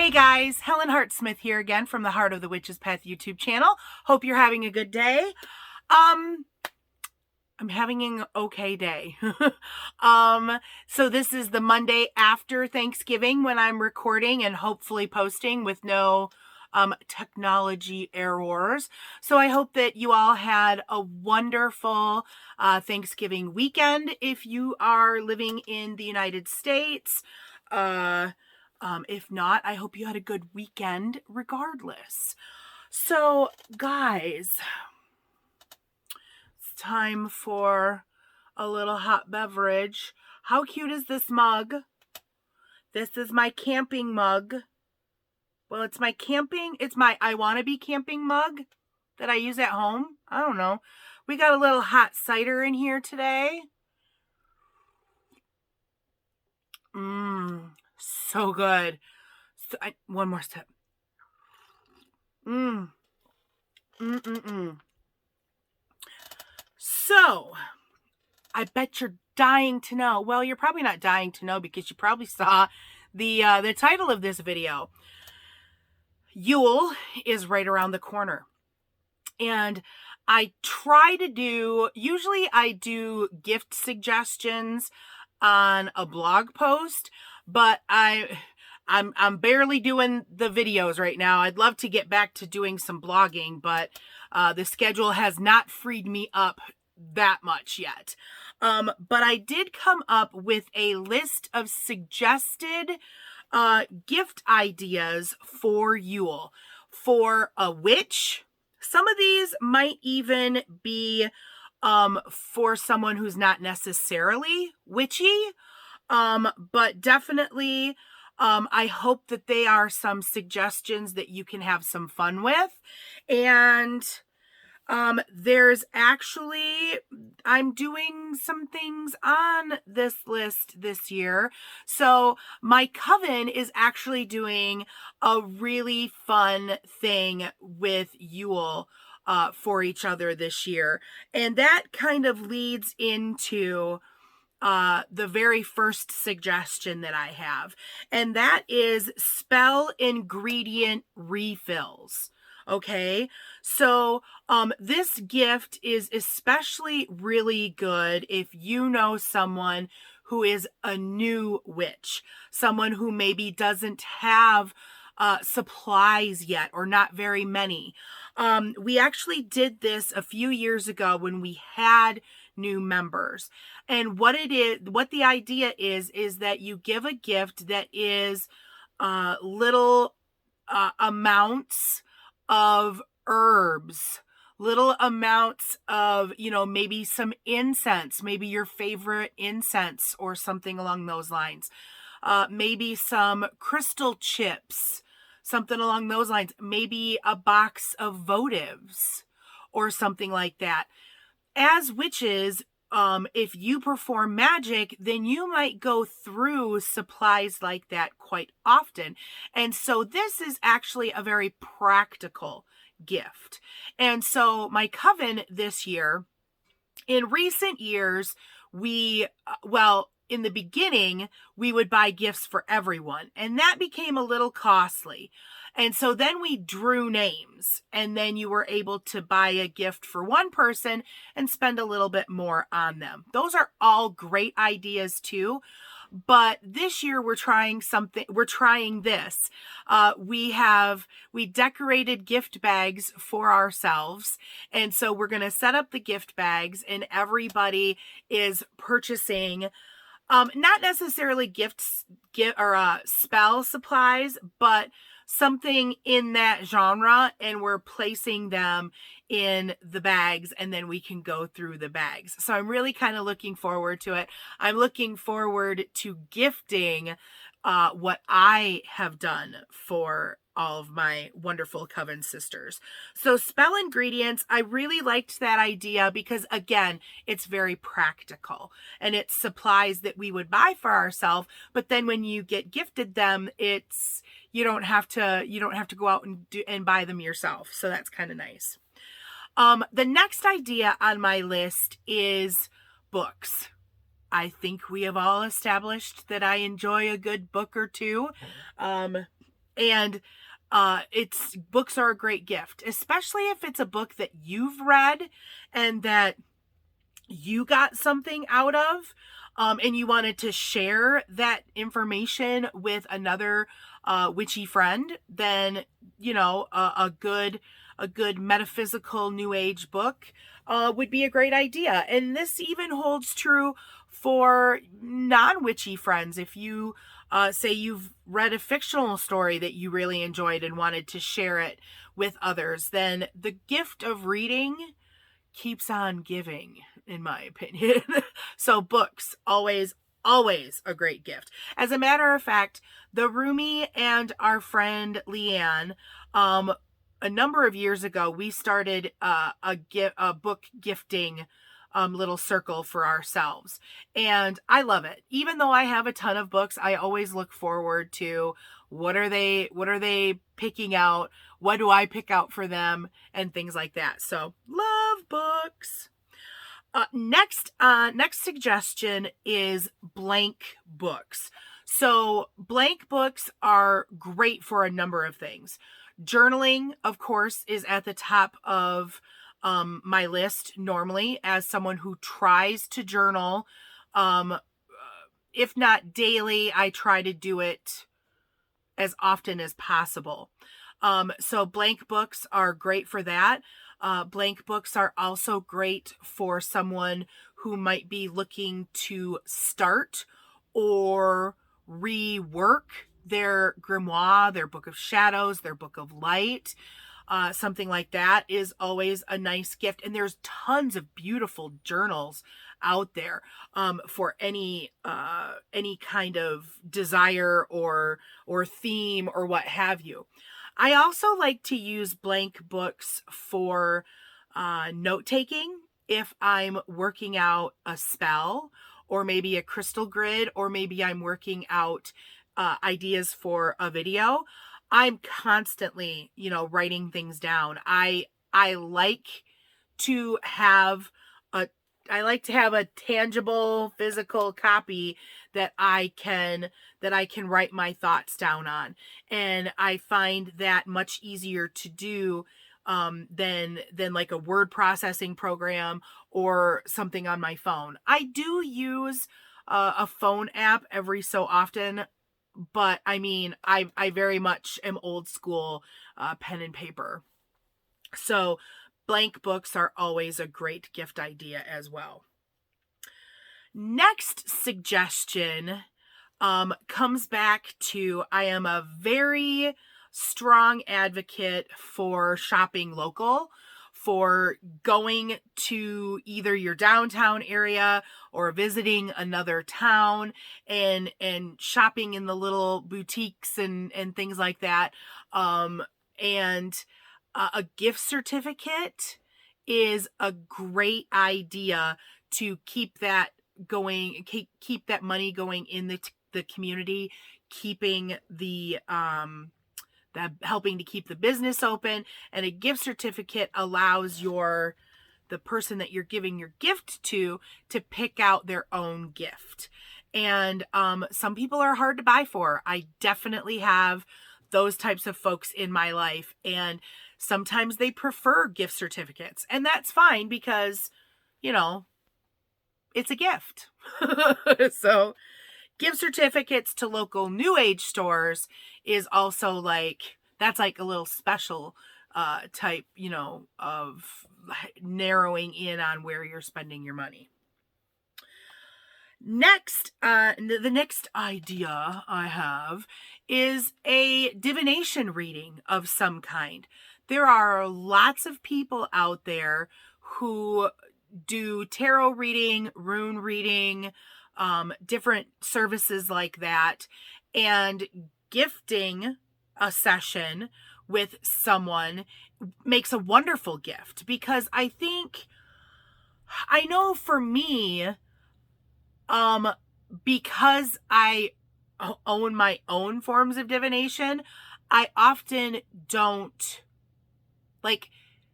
Hey guys, Helen Hartsmith here again from the Heart of the Witch's Path YouTube channel. Hope you're having a good day. I'm having an okay day. So this is the Monday after Thanksgiving when I'm recording and hopefully posting with no technology errors. So I hope that you all had a wonderful Thanksgiving weekend if you are living in the United States. If not, I hope you had a good weekend regardless. So, guys, it's time for a little hot beverage. How cute is this mug? This is my camping mug. Well, it's my I Wanna Be camping mug that I use at home. I don't know. We got a little hot cider in here today. So good. One more sip. So, I bet you're dying to know. Well, you're probably not dying to know because you probably saw the title of this video. Yule is right around the corner. And I try to do, usually I do gift suggestions on a blog post, but I'm barely doing the videos right now. I'd love to get back to doing some blogging, but the schedule has not freed me up that much yet. But I did come up with a list of suggested gift ideas for Yule for a witch. Some of these might even be for someone who's not necessarily witchy, but definitely I hope that they are some suggestions that you can have some fun with. And there's actually, I'm doing some things on this list this year. So my coven is actually doing a really fun thing with Yule for each other this year. And that kind of leads into the very first suggestion that I have. And that is spell ingredient refills. Okay, so this gift is especially really good if you know someone who is a new witch, someone who maybe doesn't have supplies yet or not very many. We actually did this a few years ago when we had new members. And what the idea is that you give a gift that is little amounts of herbs, little amounts of, maybe some incense, maybe your favorite incense or something along those lines. Maybe some crystal chips, something along those lines. Maybe a box of votives or something like that. As witches, if you perform magic, then you might go through supplies like that quite often. And so this is actually a very practical gift. And so my coven this year, in recent years, in the beginning, we would buy gifts for everyone, and that became a little costly. And so then we drew names, and then you were able to buy a gift for one person and spend a little bit more on them. Those are all great ideas too. But this year we're trying this. We decorated gift bags for ourselves. And so we're going to set up the gift bags, and everybody is purchasing not necessarily spell supplies, but something in that genre, and we're placing them in the bags, and then we can go through the bags. So I'm really kind of looking forward to it. I'm looking forward to gifting what I have done for all of my wonderful coven sisters. So spell ingredients, I really liked that idea because, again, it's very practical and it's supplies that we would buy for ourselves, but then when you get gifted them, you don't have to go out and buy them yourself. So that's kind of nice. The next idea on my list is books. I think we have all established that I enjoy a good book or two. And books are a great gift, especially if it's a book that you've read and that you got something out of, and you wanted to share that information with another witchy friend. Then a good metaphysical new age book would be a great idea. And this even holds true for non-witchy friends. If you say you've read a fictional story that you really enjoyed and wanted to share it with others, then the gift of reading keeps on giving, in my opinion. So books, always a great gift. As a matter of fact, the Rumi and our friend Leanne, a number of years ago, we started a book gifting little circle for ourselves. And I love it. Even though I have a ton of books, I always look forward to what are they picking out? What do I pick out for them? And things like that. So love books. Next suggestion is blank books. So blank books are great for a number of things. Journaling, of course, is at the top of my list normally, as someone who tries to journal. If not daily, I try to do it as often as possible. So blank books are great for that. Blank books are also great for someone who might be looking to start or rework their grimoire, their book of shadows, their book of light. Something like that is always a nice gift. And there's tons of beautiful journals out there for any kind of desire or theme or what have you. I also like to use blank books for note-taking if I'm working out a spell, or maybe a crystal grid, or maybe I'm working out ideas for a video. I'm constantly, writing things down. I like to have a tangible physical copy that I can write my thoughts down on. And I find that much easier to do than like a word processing program or something on my phone. I do use a phone app every so often, but I mean, I very much am old school pen and paper. So blank books are always a great gift idea as well. Next suggestion comes back to, I am a very strong advocate for shopping local, for going to either your downtown area or visiting another town and shopping in the little boutiques and things like that. And a gift certificate is a great idea to keep that going, keep that money going in the community, keeping that helping to keep the business open. And a gift certificate allows the person that you're giving your gift to pick out their own gift. And some people are hard to buy for. I definitely have those types of folks in my life, and sometimes they prefer gift certificates, and that's fine because, it's a gift. So gift certificates to local new age stores is also that's like a little special type, of narrowing in on where you're spending your money. Next, the next idea I have is a divination reading of some kind. There are lots of people out there who do tarot reading, rune reading, different services like that, and gifting a session with someone makes a wonderful gift, because I know for me, because I own my own forms of divination, I often don't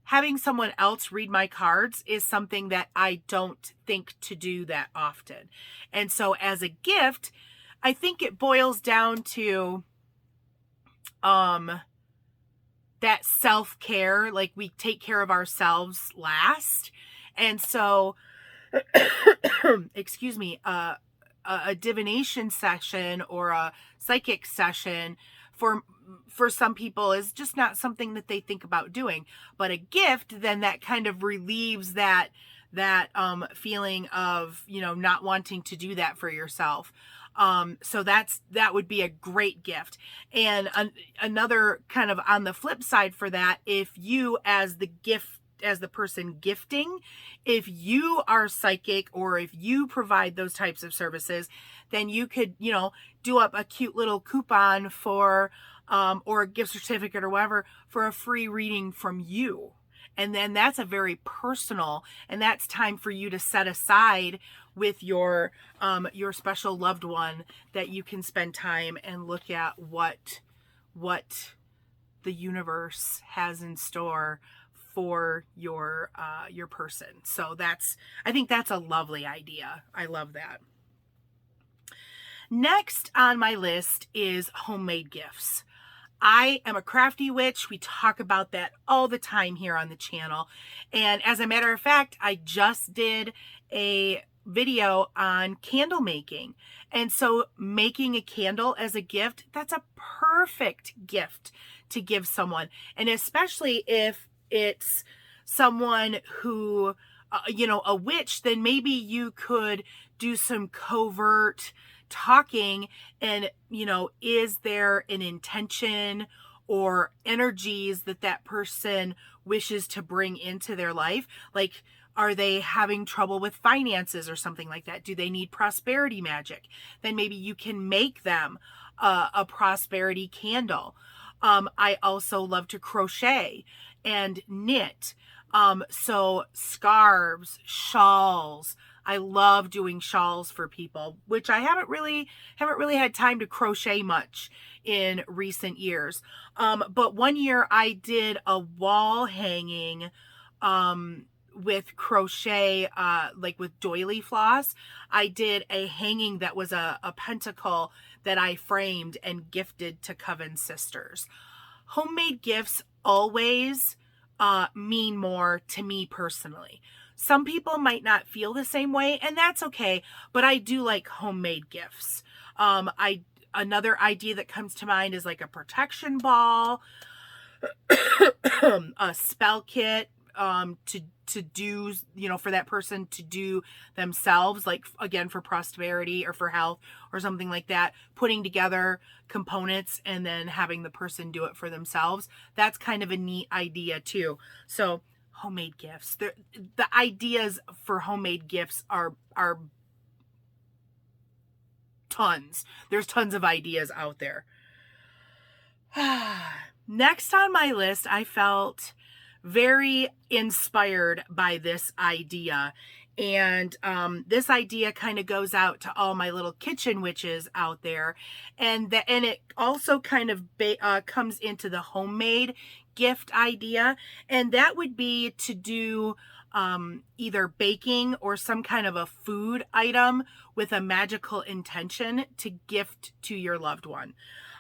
having someone else read my cards is something that I don't think to do that often. And so as a gift, I think it boils down to that self-care, like we take care of ourselves last. And so, excuse me, a divination session or a psychic session for some people is just not something that they think about doing. But a gift, then that kind of relieves that feeling of, not wanting to do that for yourself. So that would be a great gift. And another kind of on the flip side for that, if you as the person gifting, if you are psychic or if you provide those types of services, then you could, do up a cute little coupon for, or a gift certificate or whatever for a free reading from you. And then that's a very personal, and that's time for you to set aside with your special loved one, that you can spend time and look at what the universe has in store for your person. So I think that's a lovely idea. I love that. Next on my list is homemade gifts. I am a crafty witch. We talk about that all the time here on the channel. And as a matter of fact, I just did a video on candle making. And so making a candle as a gift, that's a perfect gift to give someone. And especially if it's someone who, a witch, then maybe you could do some covert talking and, is there an intention or energies that person wishes to bring into their life? Like, are they having trouble with finances or something like that? Do they need prosperity magic? Then maybe you can make them a prosperity candle. I also love to crochet and knit. So scarves, shawls. I love doing shawls for people, which I haven't really had time to crochet much in recent years. But one year I did a wall hanging, with crochet, like with doily floss. I did a hanging that was a pentacle that I framed and gifted to Coven Sisters. Homemade gifts always mean more to me personally. Some people might not feel the same way, and that's okay, but I do like homemade gifts. Another idea that comes to mind is like a protection ball, a spell kit, to do, for that person to do themselves, like again, for prosperity or for health or something like that, putting together components and then having the person do it for themselves. That's kind of a neat idea too. So homemade gifts, the ideas for homemade gifts are tons. There's tons of ideas out there. Next on my list, I felt very inspired by this idea. And this idea kind of goes out to all my little kitchen witches out there. And it also kind of comes into the homemade gift idea. And that would be to do either baking or some kind of a food item with a magical intention to gift to your loved one.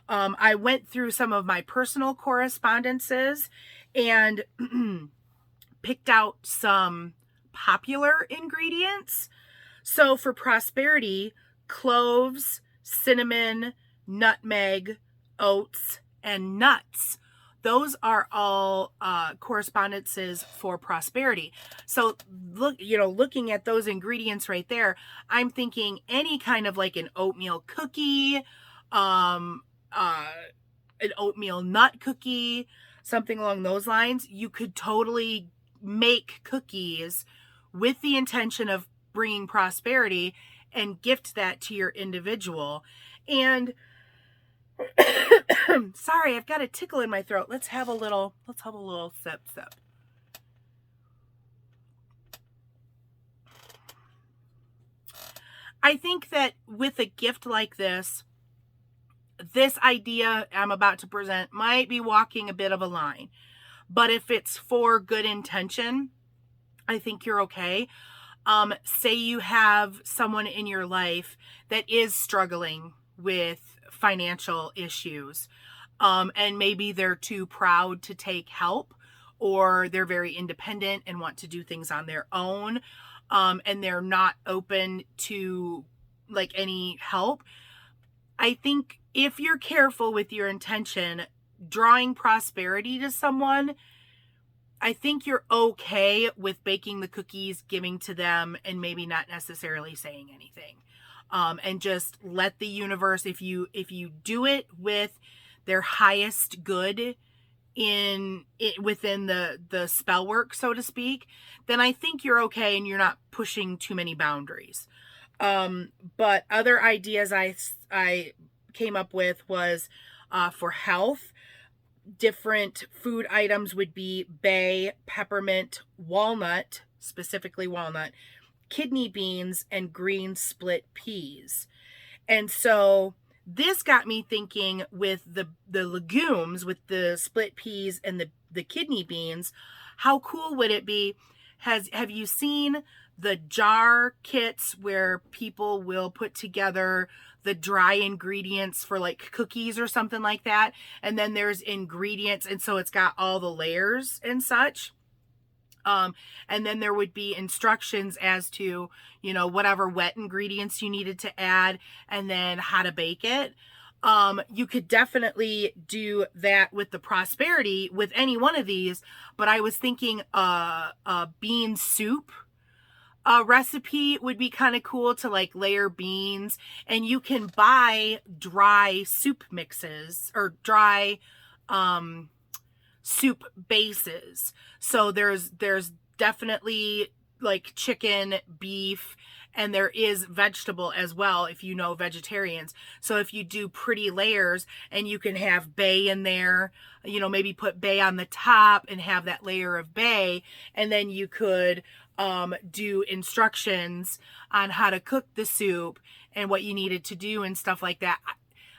I went through some of my personal correspondences and picked out some popular ingredients. So for prosperity, cloves, cinnamon, nutmeg, oats, and nuts. Those are all correspondences for prosperity. So looking at those ingredients right there, I'm thinking any kind of like an oatmeal cookie, an oatmeal nut cookie, something along those lines. You could totally make cookies with the intention of bringing prosperity and gift that to your individual. And sorry, I've got a tickle in my throat. Let's have a little sip. I think that with a gift like this idea I'm about to present might be walking a bit of a line. But if it's for good intention, I think you're okay. Say you have someone in your life that is struggling with financial issues. and maybe they're too proud to take help, or they're very independent and want to do things on their own, and they're not open to like any help. I think if you're careful with your intention, drawing prosperity to someone, I think you're okay with baking the cookies, giving to them, and maybe not necessarily saying anything. And just let the universe, if you do it with their highest good within the spell work, so to speak, then I think you're okay and you're not pushing too many boundaries. But other ideas I came up with was for health. Different food items would be bay, peppermint, walnut, specifically walnut, kidney beans, and green split peas. And so this got me thinking with the legumes, with the split peas and the kidney beans, how cool would it be? Have you seen the jar kits where people will put together the dry ingredients for like cookies or something like that? And then there's ingredients, and so it's got all the layers and such. And then there would be instructions as to, whatever wet ingredients you needed to add and then how to bake it. You could definitely do that with the prosperity with any one of these, but I was thinking a bean soup recipe would be kind of cool to like layer beans, and you can buy dry soup mixes or dry soup bases. So there's definitely like chicken, beef, and there is vegetable as well, if you know vegetarians. So if you do pretty layers, and you can have bay in there, maybe put bay on the top and have that layer of bay, and then you could do instructions on how to cook the soup and what you needed to do and stuff like that.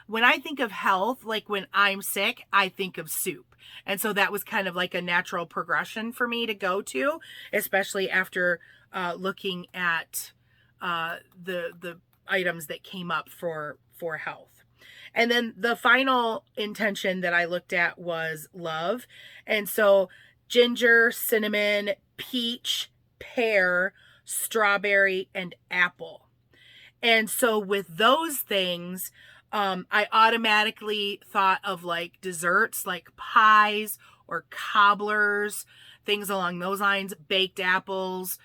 When I think of health, like when I'm sick, I think of soup. And so that was kind of like a natural progression for me to go to, especially after looking at the items that came up for health. And then the final intention that I looked at was love. And so ginger, cinnamon, peach, pear, strawberry, and apple. And so with those things, I automatically thought of like desserts, like pies or cobblers, things along those lines, baked apples,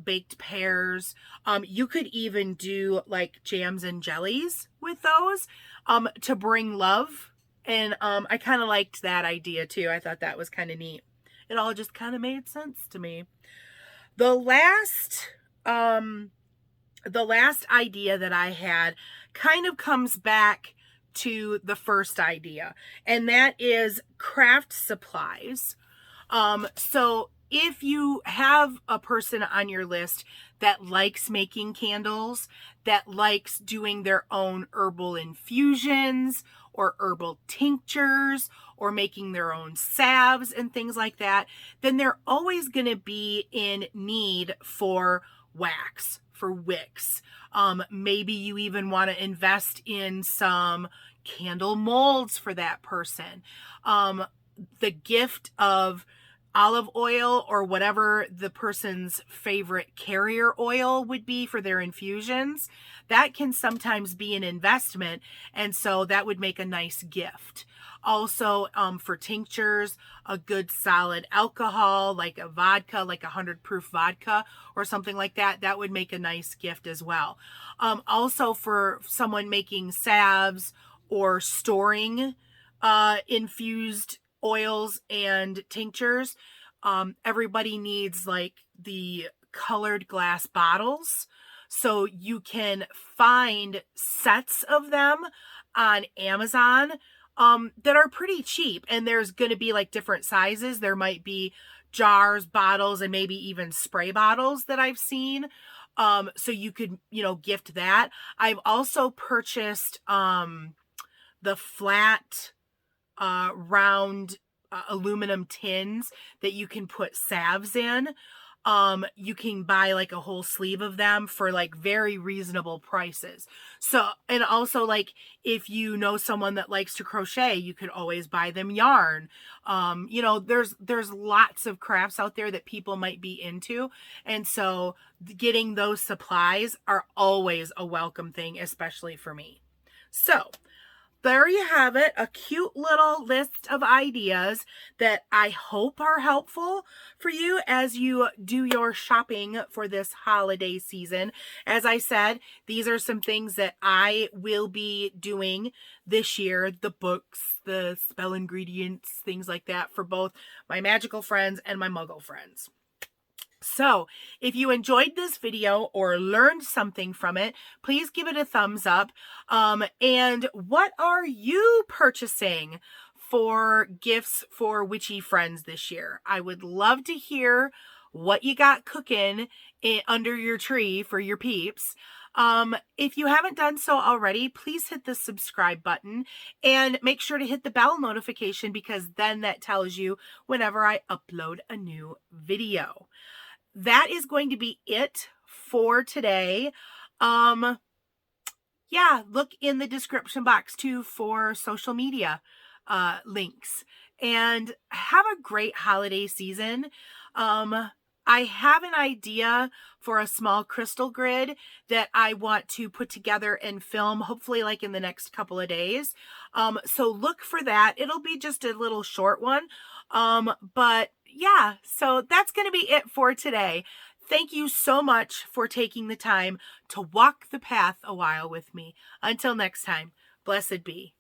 baked pears. You could even do like jams and jellies with those to bring love. And I kind of liked that idea too. I thought that was kind of neat. It all just kind of made sense to me. The last idea that I had kind of comes back to the first idea, and that is craft supplies. So if you have a person on your list that likes making candles, that likes doing their own herbal infusions or herbal tinctures or making their own salves and things like that, then they're always going to be in need for wax, for wicks. Maybe you even want to invest in some candle molds for that person. The gift of olive oil or whatever the person's favorite carrier oil would be for their infusions, that can sometimes be an investment, and so that would make a nice gift. Also, for tinctures, a good solid alcohol, like a vodka, like 100 proof vodka or something like that, that would make a nice gift as well. Also for someone making salves or storing infused oils and tinctures, everybody needs like the colored glass bottles. So you can find sets of them on Amazon that are pretty cheap, and there's going to be like different sizes. There might be jars, bottles, and maybe even spray bottles that I've seen. So you could, gift that. I've also purchased the flat round aluminum tins that you can put salves in. you can buy like a whole sleeve of them for like very reasonable prices. So, and also like if you know someone that likes to crochet, you could always buy them yarn. You know, there's lots of crafts out there that people might be into. And so getting those supplies are always a welcome thing, especially for me. So there you have it, a cute little list of ideas that I hope are helpful for you as you do your shopping for this holiday season. As I said, these are some things that I will be doing this year, the books, the spell ingredients, things like that for both my magical friends and my muggle friends. So if you enjoyed this video or learned something from it, please give it a thumbs up. And what are you purchasing for gifts for witchy friends this year? I would love to hear what you got cooking under your tree for your peeps. If you haven't done so already, please hit the subscribe button and make sure to hit the bell notification, because then that tells you whenever I upload a new video. That is going to be it for today. Yeah, look in the description box too for social media links, and have a great holiday season. I have an idea for a small crystal grid that I want to put together and film, hopefully like in the next couple of days. So look for that. It'll be just a little short one. But yeah, so that's going to be it for today. Thank you so much for taking the time to walk the path a while with me. Until next time, blessed be.